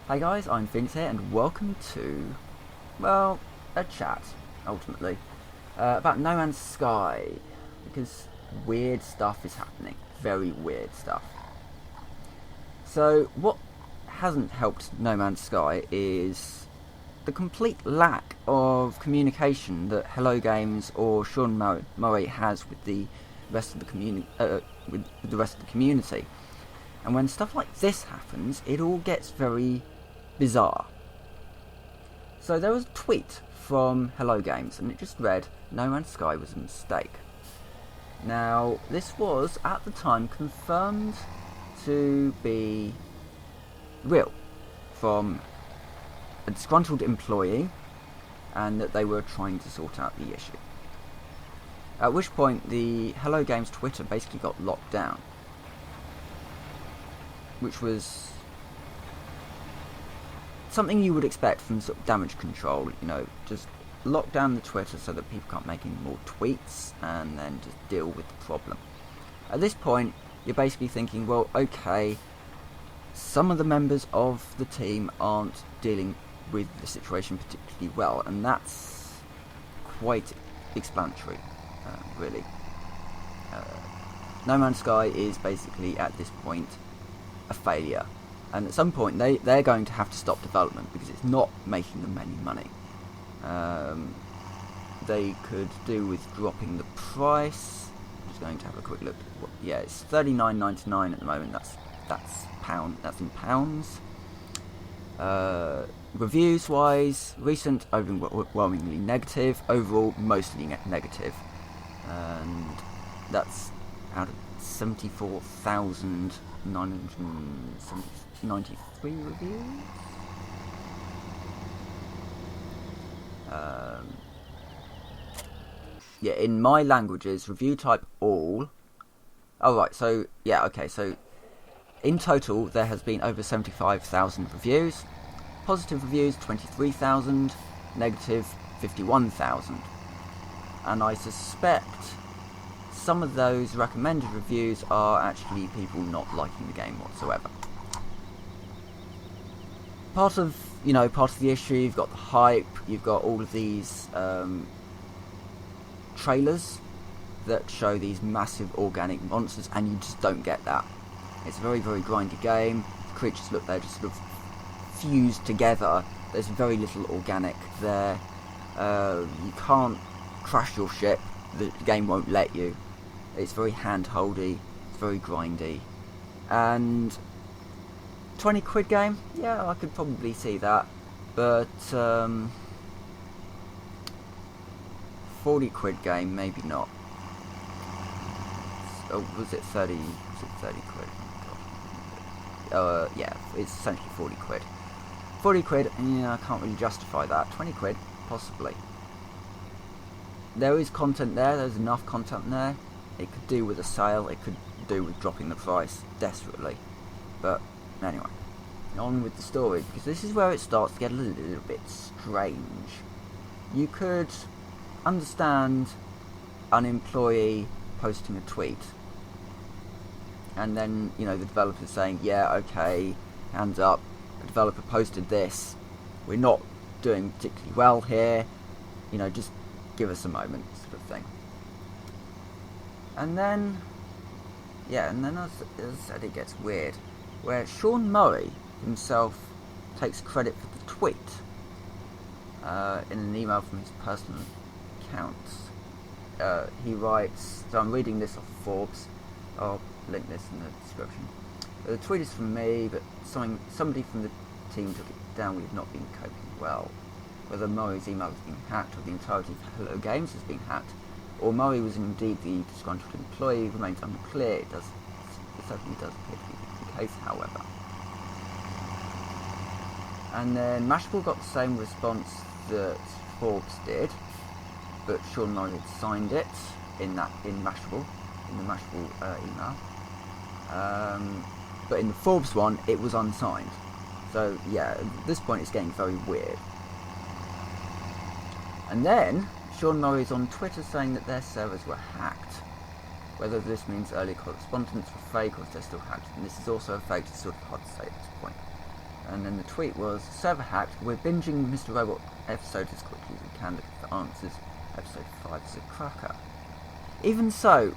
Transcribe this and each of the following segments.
Hi guys, I'm Vince here and welcome to, well, a chat, ultimately, about No Man's Sky, because weird stuff is happening, very weird stuff. So what hasn't helped No Man's Sky is the complete lack of communication that Hello Games or Sean Murray has with the rest of the community. And when stuff like this happens, it all gets very bizarre. So there was a tweet from Hello Games, and it just read, "No Man's Sky was a mistake." Now, this was, at the time, confirmed to be real from a disgruntled employee, and that they were trying to sort out the issue. At which point, the Hello Games Twitter basically got locked down, which was something you would expect from sort of damage control, just lock down the Twitter so that people can't make any more tweets and then just deal with the problem. At this point, you're basically thinking, well, okay, some of the members of the team aren't dealing with the situation particularly well, and that's quite explanatory, really. No Man's Sky is basically, at this point, a failure. And at some point, they're going to have to stop development because it's not making them any money. They could do with dropping the price. I'm just going to have a quick look. Yeah, it's $39.99 at the moment. That's in pounds. Reviews-wise, recent overwhelmingly negative. Overall, mostly negative. And that's out of 74,993 reviews. Yeah, in my languages, review type all. Oh right, so yeah, okay, so in total there has been over 75,000 reviews. Positive reviews 23,000, negative 51,000. And I suspect some of those recommended reviews are actually people not liking the game whatsoever. Part of the issue, you've got the hype, you've got all of these trailers that show these massive organic monsters, and you just don't get that. It's a very, very grindy game. The creatures look, they're just sort of fused together. There's very little organic there. You can't crash your ship. The game won't let you. It's very hand-holdy, it's very grindy. And 20 quid game? Yeah, I could probably see that. But 40 quid game, maybe not. Oh, was it 30 quid? Yeah, it's essentially 40 quid. 40 quid, yeah, I can't really justify that. 20 quid, possibly. There is content there, there's enough content there. It could do with a sale, it could do with dropping the price desperately. But anyway, on with the story, because this is where it starts to get a little bit strange. You could understand an employee posting a tweet, and then, the developer saying, yeah, okay, hands up, the developer posted this, we're not doing particularly well here, just give us a moment, sort of thing. And then, as I said, it gets weird, where Sean Murray himself takes credit for the tweet in an email from his personal account. He writes, so I'm reading this off Forbes, I'll link this in the description. The tweet is from me, but somebody from the team took it down. We have not been coping well. Whether Murray's email has been hacked or the entirety of Hello Games has been hacked, or Murray was indeed the disgruntled employee, remains unclear. It certainly does appear to be the case, however. And then Mashable got the same response that Forbes did, but Sean Murray had signed it in the Mashable email. But in the Forbes one, it was unsigned. So yeah, at this point it's getting very weird. And then Sean Murray's on Twitter saying that their servers were hacked. Whether this means early correspondence were fake or if they're still hacked. And this is also a fake, it's sort of hard to say at this point. And then the tweet was, server hacked, we're binging Mr. Robot episode as quickly as we can looking for answers. Episode 5 is a cracker. Even so,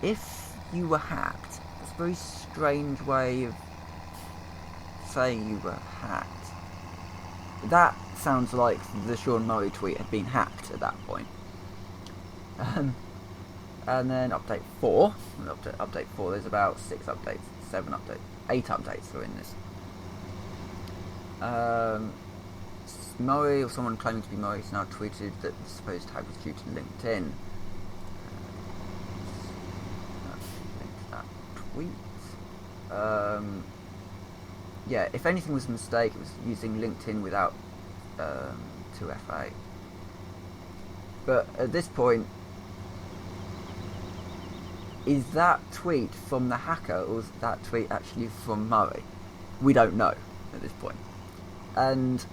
if you were hacked, that's a very strange way of saying you were hacked. That sounds like the Sean Murray tweet had been hacked at that point. And then update 4. Update 4, there's about 6 updates, 7 updates, 8 updates are in this. Murray, or someone claiming to be Murray, has now tweeted that the supposed hack was due to LinkedIn. Link to that tweet. Yeah, if anything was a mistake, it was using LinkedIn without 2FA. But at this point, is that tweet from the hacker, or is that tweet actually from Murray? We don't know at this point. And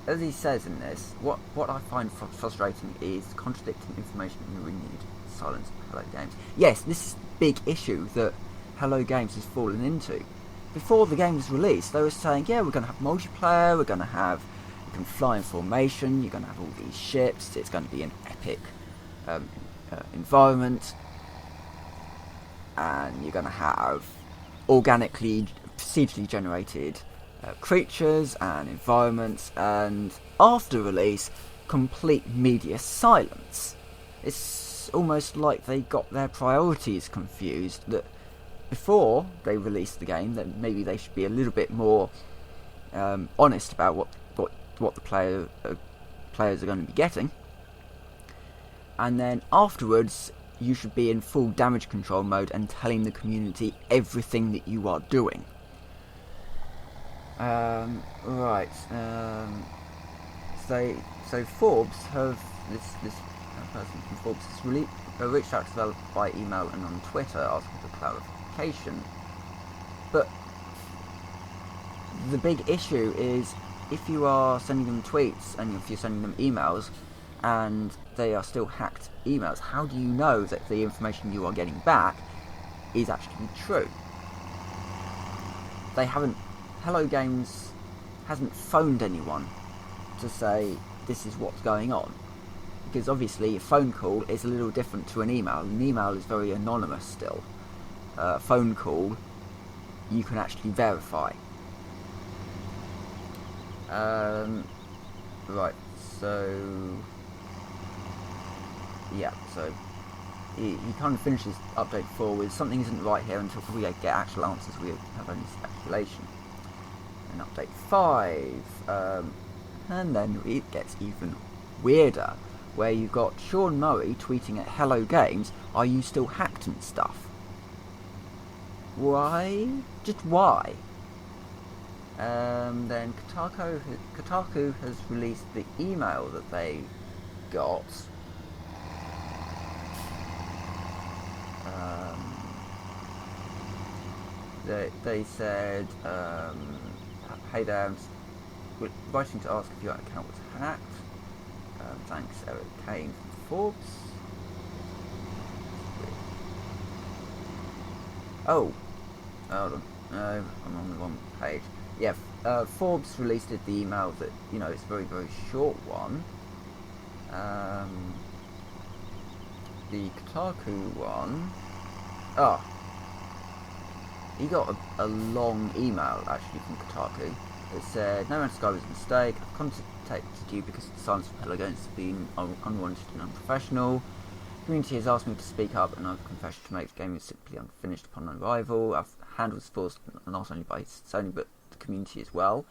as he says in this, what I find frustrating is contradicting information in the renewed silence of Hello Games. Yes, this is the big issue that Hello Games has fallen into. Before the game was released, they were saying, yeah, we're going to have multiplayer, you can fly in formation, you're going to have all these ships, it's going to be an epic environment, and you're going to have organically, procedurally generated creatures and environments, and after release, complete media silence. It's almost like they got their priorities confused, that before they released the game, that maybe they should be a little bit more honest about what the players are going to be getting, and then afterwards you should be in full damage control mode and telling the community everything that you are doing. Right. So Forbes this person from Forbes has reached out to them by email and on Twitter asking for clarification. But the big issue is, if you are sending them tweets and if you're sending them emails and they are still hacked emails, how do you know that the information you are getting back is actually true? Hello Games hasn't phoned anyone to say this is what's going on, because obviously a phone call is a little different to an email. An email is very anonymous still. A phone call you can actually verify. Right, so yeah, so he kind of finishes update 4 with, something isn't right here until we get actual answers, we have only speculation. And update 5, and then it gets even weirder, where you've got Sean Murray tweeting at Hello Games, are you still hacked and stuff? Why? Just why? Then Kotaku has released the email that they got. They said, hey there, we're writing to ask if your account was hacked. Thanks, Eric Kane from Forbes. Oh, hold on. No, I'm on the wrong page. Yeah, Forbes released the email that, it's a very, very short one. The Kotaku one... he got a long email, actually, from Kotaku. It said, no Man's Sky was a mistake. I've contacted you because the silence from Hello Games has been unwanted and unprofessional. The community has asked me to speak up, and I've confessed to make the game is simply unfinished upon arrival. Our hand was forced not only by Sony, but the community as well.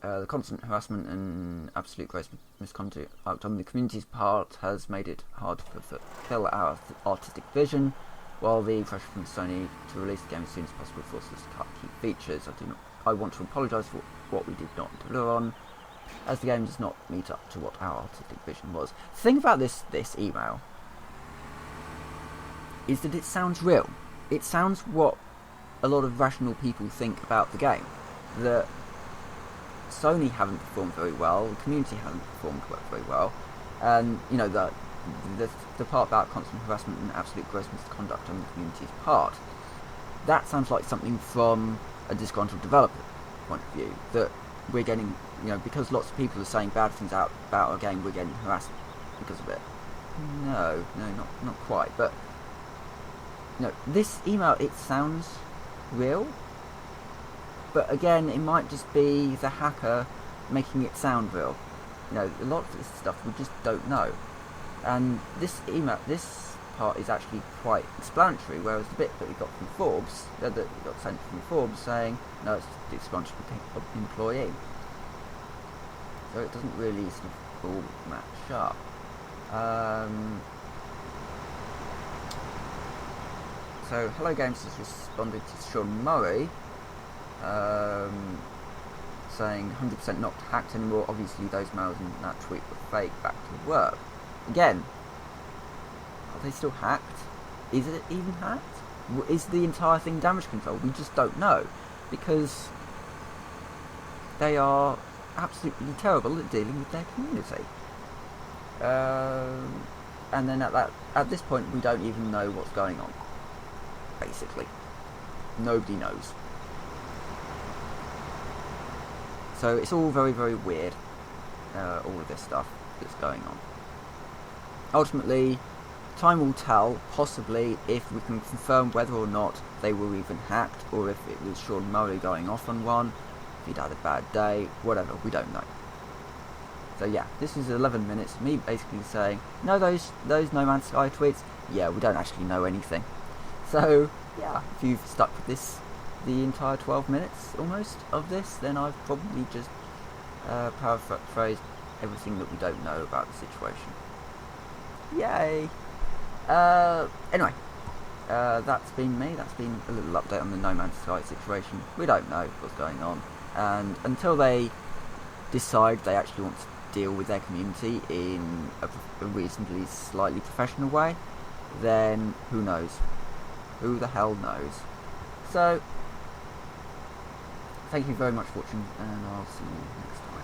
The constant harassment and absolute gross misconduct on the community's part has made it hard to fulfill our artistic vision, while the pressure from Sony to release the game as soon as possible forced us to cut key features. I want to apologise for what we did not deliver on, as the game does not meet up to what our artistic vision was. The thing about this email is that it sounds real. It sounds what a lot of rational people think about the game. That Sony haven't performed very well, the community haven't performed very well, and the part about constant harassment and absolute gross misconduct on the community's part, that sounds like something from a disgruntled developer. point of view, that we're getting, because lots of people are saying bad things about our game, we're getting harassed because of it. No, not quite. But this email, it sounds real, but again, it might just be the hacker making it sound real. A lot of this stuff we just don't know, and this part is actually quite explanatory, whereas the bit that we got from Forbes, that we got sent from Forbes, saying no, it's the explanatory employee, so it doesn't really sort of all match up. So Hello Games has responded to Sean Murray, saying 100% not hacked anymore. Obviously those mails in that tweet were fake. Back to work. Again, are they still hacked? Is it even hacked? Is the entire thing damage control? We just don't know, because they are absolutely terrible at dealing with their community. And then at this point, we don't even know what's going on. Basically, nobody knows. So it's all very, very weird. All of this stuff that's going on. Ultimately, time will tell, possibly, if we can confirm whether or not they were even hacked, or if it was Sean Murray going off on one, if he'd had a bad day, whatever, we don't know. So yeah, this is 11 minutes of me basically saying, no, those No Man's Sky tweets, yeah, we don't actually know anything. So yeah, if you've stuck with this the entire 12 minutes almost of this, then I've probably just paraphrased everything that we don't know about the situation. Yay! Anyway, that's been me. That's been a little update on the No Man's Sky situation. We don't know what's going on, and until they decide they actually want to deal with their community in a reasonably slightly professional way, then who knows? Who the hell knows? So, thank you very much for watching, and I'll see you next time.